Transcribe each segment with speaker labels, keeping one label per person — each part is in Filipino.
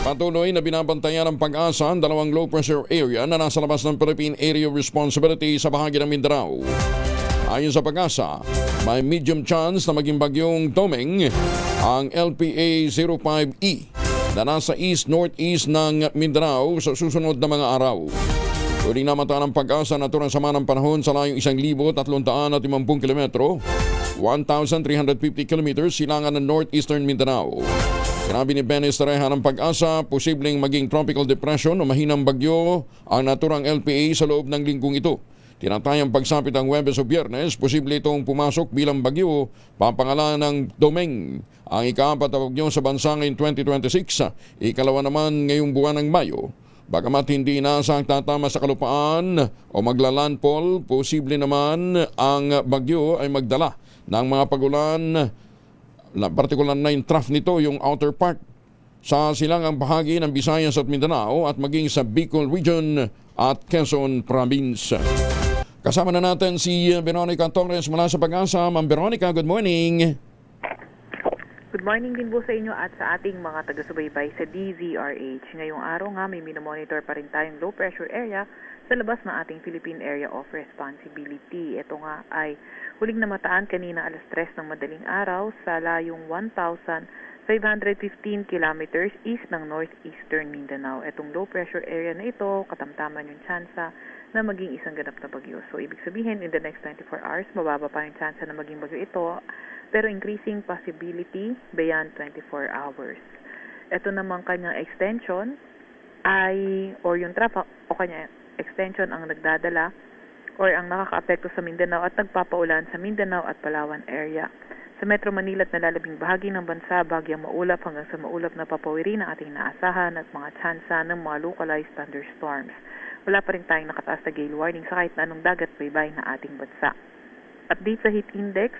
Speaker 1: Patuloy na binabantayan ng Pag-asa ang dalawang low pressure area na nasa labas ng Philippine Area of Responsibility sa bahagi ng Mindanao. Ayon sa Pag-asa, may medium chance na maging bagyong Tomeng ang LPA-05E na nasa east-northeast ng Mindanao sa susunod na mga araw. Tuloy na mata ng Pag-asa na turang sama ng panahon sa layong 1,350 kilometro, 1,350 kilometers silangan ng northeastern Mindanao. Sinabi ni Benny Estrella ng Pag-asa, posibleng maging tropical depression o mahinang bagyo ang naturang LPA sa loob ng linggong ito. Tinatayang pagsapit ang Huwebes o Biyernes, posible itong pumasok bilang bagyo, papangalan ng Domeng. Ang ika-4 na bagyo sa bansa ngayong 2026, ikalawa naman ngayong buwan ng Mayo. Bagamat hindi inaasang tatama sa kalupaan o maglalandfall, posible naman ang bagyo ay magdala ng mga pagulan. Partikular na yung trough nito, yung outer part sa silangang bahagi ng Visayas at Mindanao at maging sa Bicol Region at Quezon Province. Kasama na natin si Veronica Torres mula sa Pag-asa. Ma'am Veronica, good morning.
Speaker 2: Good morning din po sa inyo at sa ating mga taga-subaybay sa DZRH. Ngayong araw nga may minomonitor pa rin tayong low pressure area sa labas ng ating Philippine Area of Responsibility. Ito nga ay huling namataan kanina alas 3 ng madaling araw sa layong 1,515 kilometers east ng northeastern Mindanao. Itong low pressure area na ito, katamtaman yung tsansa na maging isang ganap na bagyo. So, ibig sabihin, in the next 24 hours, mababa pa yung tsansa na maging bagyo ito, pero increasing possibility beyond 24 hours. Ito namang kanyang extension ay, or yung trough o kanya extension ang nagdadala or ang nakaka-apekto sa Mindanao at nagpapaulan sa Mindanao at Palawan area. Sa Metro Manila at nalalabing bahagi ng bansa, bagyang maulap hanggang sa maulap na papawiri na ating naasahan at mga tsansa ng mga localized thunderstorms. Wala pa rin tayong nakataas na gale warning sa kahit na anong dagat baybay na ating bansa. Update sa heat index,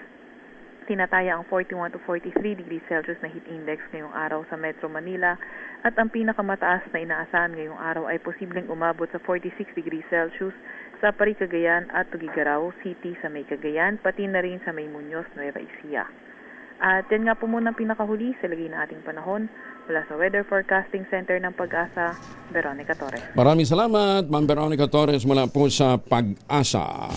Speaker 2: tinataya ang 41 to 43 degrees Celsius na heat index ngayong araw sa Metro Manila at ang pinakamataas na inaasahan ngayong araw ay posibleng umabot sa 46 degrees Celsius sa Pari, Cagayan at Tuguegarao City sa May Cagayan, pati na rin sa May Muñoz, Nueva Ecija. At yan nga po muna ang pinakahuli sa lagay na ating panahon mula sa Weather Forecasting Center ng Pag-asa, Veronica Torres.
Speaker 1: Maraming salamat, Ma'am Veronica Torres mula po sa Pag-asa.